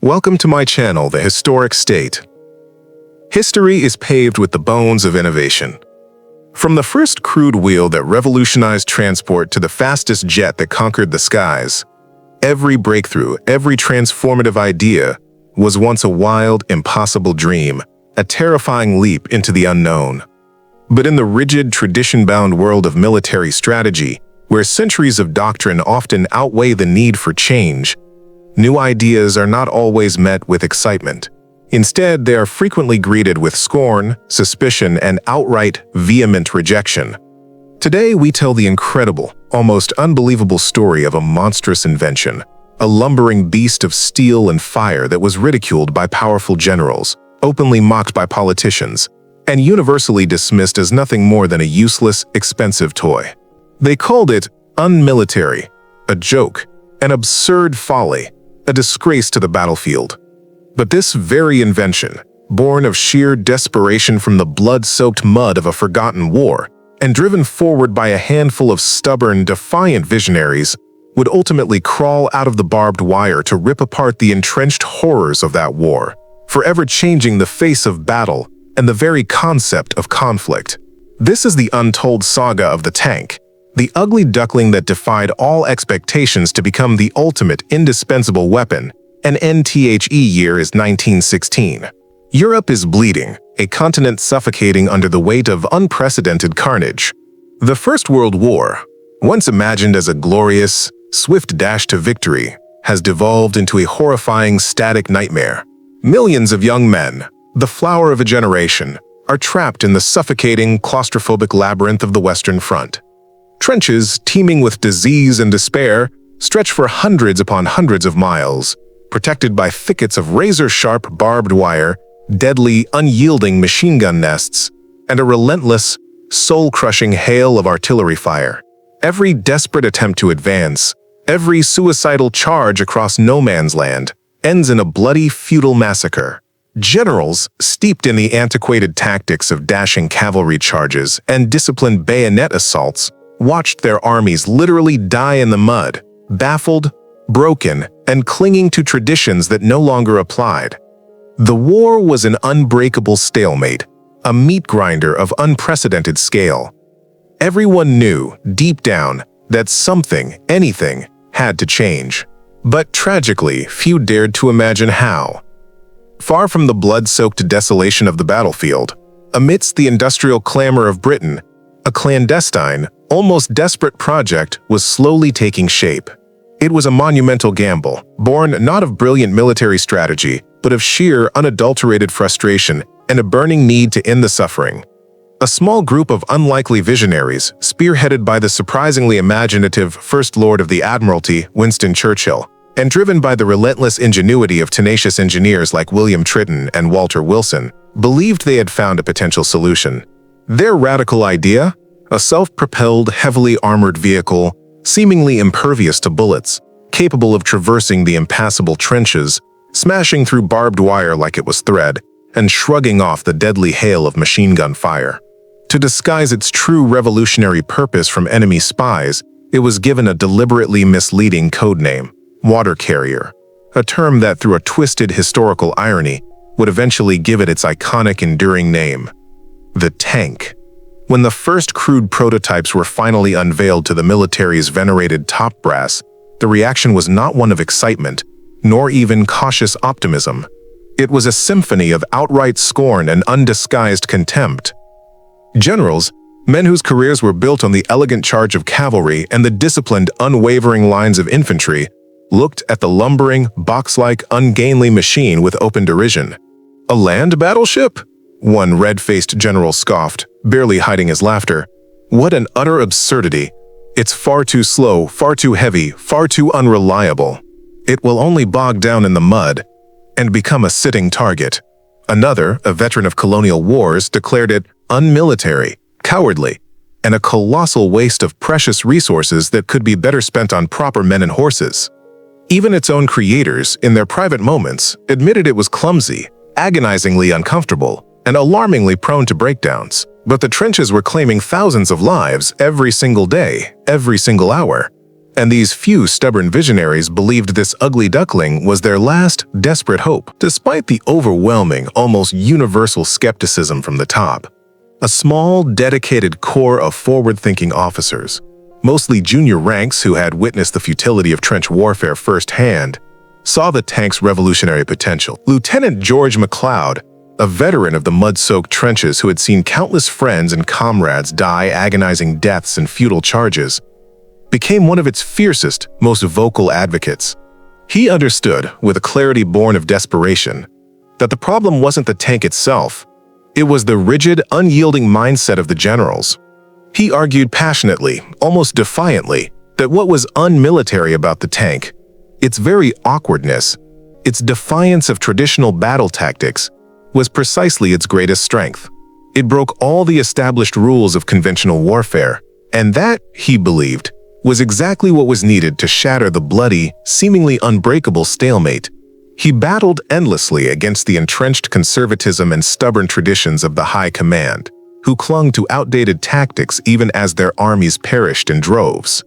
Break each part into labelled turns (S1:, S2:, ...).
S1: Welcome to my channel, The Historic State. History is paved with the bones of innovation. From the first crude wheel that revolutionized transport to the fastest jet that conquered the skies, every breakthrough, every transformative idea was once a wild, impossible dream, a terrifying leap into the unknown. But in the rigid, tradition-bound world of military strategy, where centuries of doctrine often outweigh the need for change, new ideas are not always met with excitement. Instead, they are frequently greeted with scorn, suspicion, and outright, vehement rejection. Today, we tell the incredible, almost unbelievable story of a monstrous invention, a lumbering beast of steel and fire that was ridiculed by powerful generals, openly mocked by politicians, and universally dismissed as nothing more than a useless, expensive toy. They called it unmilitary, a joke, an absurd folly, a disgrace to the battlefield. But this very invention, born of sheer desperation from the blood-soaked mud of a forgotten war, and driven forward by a handful of stubborn, defiant visionaries, would ultimately crawl out of the barbed wire to rip apart the entrenched horrors of that war, forever changing the face of battle and the very concept of conflict. This is the untold saga of the tank, the ugly duckling that defied all expectations to become the ultimate indispensable weapon. An NTHE year is 1916. Europe is bleeding, a continent suffocating under the weight of unprecedented carnage. The First World War, once imagined as a glorious, swift dash to victory, has devolved into a horrifying static nightmare. Millions of young men, the flower of a generation, are trapped in the suffocating, claustrophobic labyrinth of the Western Front. Trenches teeming with disease and despair stretch for hundreds upon hundreds of miles, protected by thickets of razor-sharp barbed wire, deadly, unyielding machine gun nests, and a relentless, soul-crushing hail of artillery fire. Every desperate attempt to advance, every suicidal charge across no man's land, ends in a bloody, futile massacre. Generals, steeped in the antiquated tactics of dashing cavalry charges and disciplined bayonet assaults, watched their armies literally die in the mud, baffled, broken, and clinging to traditions that no longer applied. The war was an unbreakable stalemate, a meat grinder of unprecedented scale. Everyone knew, deep down, that something, anything, had to change. But tragically, few dared to imagine how. Far from the blood-soaked desolation of the battlefield, amidst the industrial clamor of Britain, a clandestine, almost desperate project was slowly taking shape. It was a monumental gamble, born not of brilliant military strategy, but of sheer, unadulterated frustration and a burning need to end the suffering. A small group of unlikely visionaries, spearheaded by the surprisingly imaginative First Lord of the Admiralty, Winston Churchill, and driven by the relentless ingenuity of tenacious engineers like William Triton and Walter Wilson, believed they had found a potential solution. Their radical idea? A self-propelled, heavily armored vehicle, seemingly impervious to bullets, capable of traversing the impassable trenches, smashing through barbed wire like it was thread, and shrugging off the deadly hail of machine gun fire. To disguise its true revolutionary purpose from enemy spies, it was given a deliberately misleading code name, water carrier, a term that, through a twisted historical irony, would eventually give it its iconic, enduring name, the tank. When the first crude prototypes were finally unveiled to the military's venerated top brass, the reaction was not one of excitement, nor even cautious optimism. It was a symphony of outright scorn and undisguised contempt. Generals, men whose careers were built on the elegant charge of cavalry and the disciplined, unwavering lines of infantry, looked at the lumbering, box-like, ungainly machine with open derision. A land battleship? One red-faced general scoffed, barely hiding his laughter. What an utter absurdity. It's far too slow, far too heavy, far too unreliable. It will only bog down in the mud and become a sitting target. Another, a veteran of colonial wars, declared it unmilitary, cowardly, and a colossal waste of precious resources that could be better spent on proper men and horses. Even its own creators, in their private moments, admitted it was clumsy, agonizingly uncomfortable, and alarmingly prone to breakdowns. But the trenches were claiming thousands of lives every single day, every single hour. and these few stubborn visionaries believed this ugly duckling was their last, desperate hope. Despite the overwhelming, almost universal skepticism from the top, a small, dedicated core of forward-thinking officers, mostly junior ranks who had witnessed the futility of trench warfare firsthand, saw the tank's revolutionary potential. Lieutenant George McLeod, a veteran of the mud-soaked trenches who had seen countless friends and comrades die agonizing deaths and futile charges, became one of its fiercest, most vocal advocates. He understood, with a clarity born of desperation, that the problem wasn't the tank itself. It was the rigid, unyielding mindset of the generals. He argued passionately, almost defiantly, that what was unmilitary about the tank, its very awkwardness, its defiance of traditional battle tactics, was precisely its greatest strength. It broke all the established rules of conventional warfare, and that, he believed, was exactly what was needed to shatter the bloody, seemingly unbreakable stalemate. He battled endlessly against the entrenched conservatism and stubborn traditions of the high command, who clung to outdated tactics even as their armies perished in droves.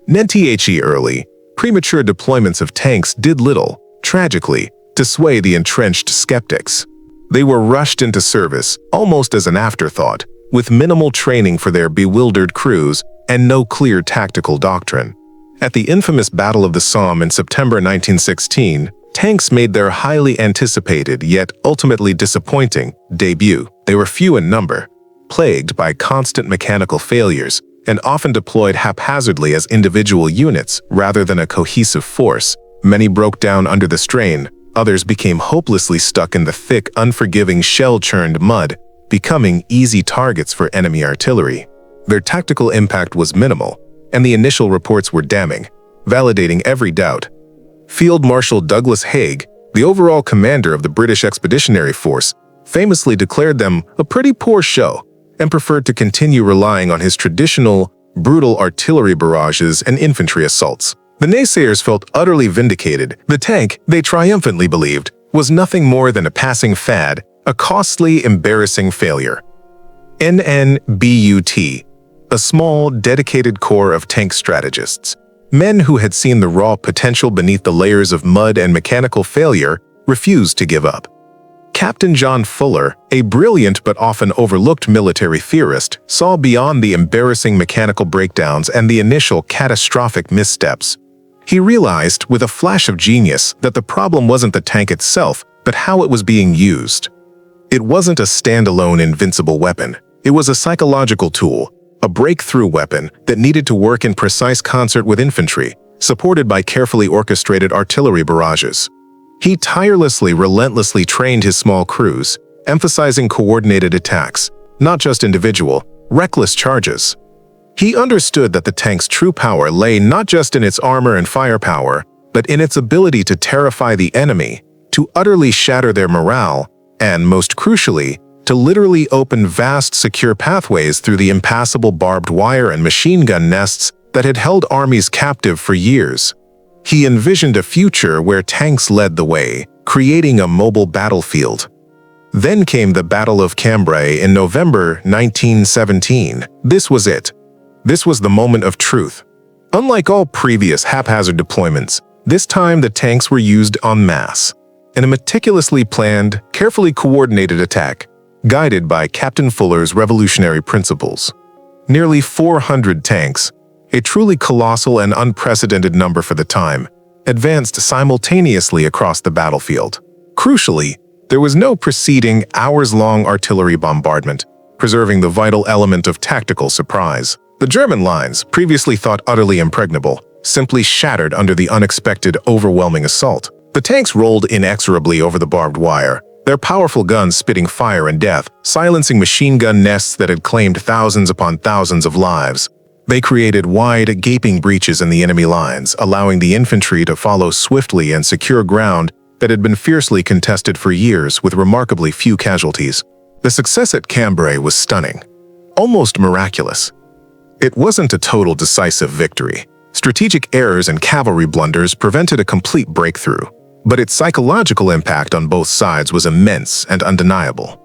S1: The early, premature deployments of tanks did little, tragically, to sway the entrenched skeptics. They were rushed into service, almost as an afterthought, with minimal training for their bewildered crews and no clear tactical doctrine. At the infamous Battle of the Somme in September 1916, tanks made their highly anticipated yet ultimately disappointing debut. They were few in number, plagued by constant mechanical failures, and often deployed haphazardly as individual units rather than a cohesive force. Many broke down under the strain, others became hopelessly stuck in the thick, unforgiving, shell-churned mud, becoming easy targets for enemy artillery. Their tactical impact was minimal, and the initial reports were damning, validating every doubt. Field Marshal Douglas Haig, the overall commander of the British Expeditionary Force, famously declared them a pretty poor show and preferred to continue relying on his traditional, brutal artillery barrages and infantry assaults. The naysayers felt utterly vindicated. The tank, they triumphantly believed, was nothing more than a passing fad, a costly, embarrassing failure. NNBUT, a small, dedicated core of tank strategists, men who had seen the raw potential beneath the layers of mud and mechanical failure, refused to give up. Captain John Fuller, a brilliant but often overlooked military theorist, saw beyond the embarrassing mechanical breakdowns and the initial catastrophic missteps. He realized, with a flash of genius, that the problem wasn't the tank itself, but how it was being used. It wasn't a standalone invincible weapon. It was a psychological tool, a breakthrough weapon that needed to work in precise concert with infantry, supported by carefully orchestrated artillery barrages. He tirelessly, relentlessly trained his small crews, emphasizing coordinated attacks, not just individual, reckless charges. He understood that the tank's true power lay not just in its armor and firepower, but in its ability to terrify the enemy, to utterly shatter their morale, and, most crucially, to literally open vast, secure pathways through the impassable barbed wire and machine gun nests that had held armies captive for years. He envisioned a future where tanks led the way, creating a mobile battlefield. Then came the Battle of Cambrai in November 1917. This was it. This was the moment of truth. Unlike all previous haphazard deployments, this time the tanks were used en masse, in a meticulously planned, carefully coordinated attack, guided by Captain Fuller's revolutionary principles. Nearly 400 tanks, a truly colossal and unprecedented number for the time, advanced simultaneously across the battlefield. Crucially, there was no preceding, hours-long artillery bombardment, preserving the vital element of tactical surprise. The German lines, previously thought utterly impregnable, simply shattered under the unexpected, overwhelming assault. The tanks rolled inexorably over the barbed wire, their powerful guns spitting fire and death, silencing machine gun nests that had claimed thousands upon thousands of lives. They created wide, gaping breaches in the enemy lines, allowing the infantry to follow swiftly and secure ground that had been fiercely contested for years with remarkably few casualties. The success at Cambrai was stunning, almost miraculous. It wasn't a total decisive victory. Strategic errors and cavalry blunders prevented a complete breakthrough, but its psychological impact on both sides was immense and undeniable.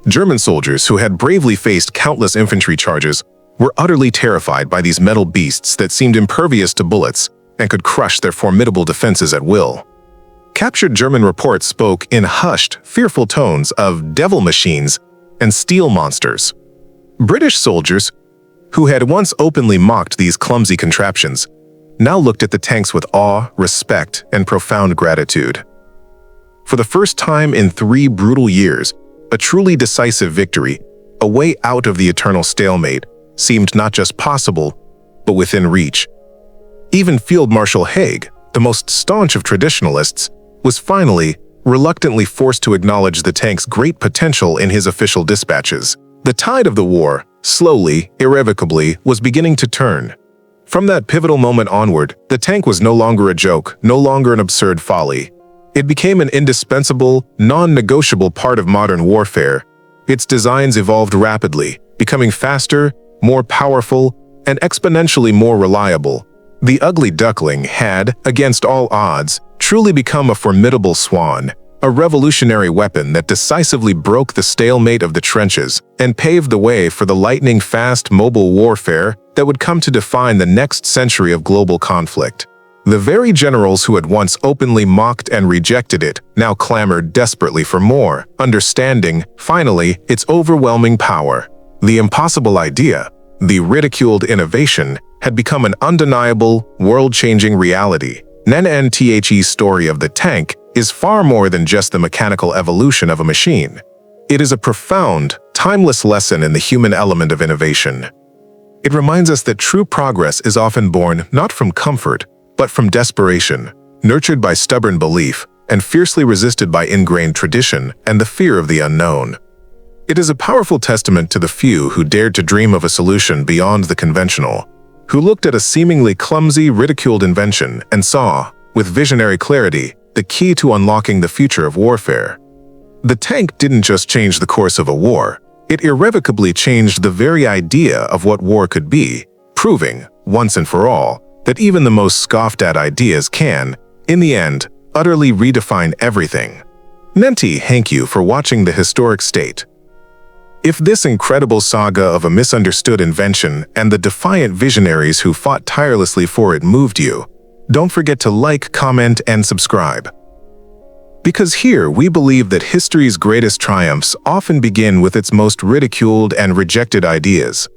S1: German soldiers who had bravely faced countless infantry charges were utterly terrified by these metal beasts that seemed impervious to bullets and could crush their formidable defenses at will. Captured German reports spoke in hushed, fearful tones of devil machines and steel monsters. British soldiers, who had once openly mocked these clumsy contraptions, now looked at the tanks with awe, respect, and profound gratitude. For the first time in 3 brutal years, a truly decisive victory, a way out of the eternal stalemate, seemed not just possible, but within reach. Even Field Marshal Haig, the most staunch of traditionalists, was finally, reluctantly forced to acknowledge the tank's great potential in his official dispatches. The tide of the war, slowly, irrevocably, was beginning to turn. From that pivotal moment onward, the tank was no longer a joke, no longer an absurd folly. It became an indispensable, non-negotiable part of modern warfare. Its designs evolved rapidly, becoming faster, more powerful, and exponentially more reliable. The ugly duckling had, against all odds, truly become a formidable swan, a revolutionary weapon that decisively broke the stalemate of the trenches and paved the way for the lightning-fast mobile warfare that would come to define the next century of global conflict. The very generals who had once openly mocked and rejected it now clamored desperately for more, understanding, finally, its overwhelming power. The impossible idea, the ridiculed innovation, had become an undeniable, world-changing reality. NNTHE's story of the tank is far more than just the mechanical evolution of a machine. It is a profound, timeless lesson in the human element of innovation. It reminds us that true progress is often born not from comfort, but from desperation, nurtured by stubborn belief and fiercely resisted by ingrained tradition and the fear of the unknown. It is a powerful testament to the few who dared to dream of a solution beyond the conventional, who looked at a seemingly clumsy, ridiculed invention and saw, with visionary clarity, the key to unlocking the future of warfare. The tank didn't just change the course of a war, it irrevocably changed the very idea of what war could be, proving, once and for all, that even the most scoffed-at ideas can, in the end, utterly redefine everything. Nenti, thank you for watching The Historic State. If this incredible saga of a misunderstood invention and the defiant visionaries who fought tirelessly for it moved you, don't forget to like, comment, and subscribe. Because here we believe that history's greatest triumphs often begin with its most ridiculed and rejected ideas.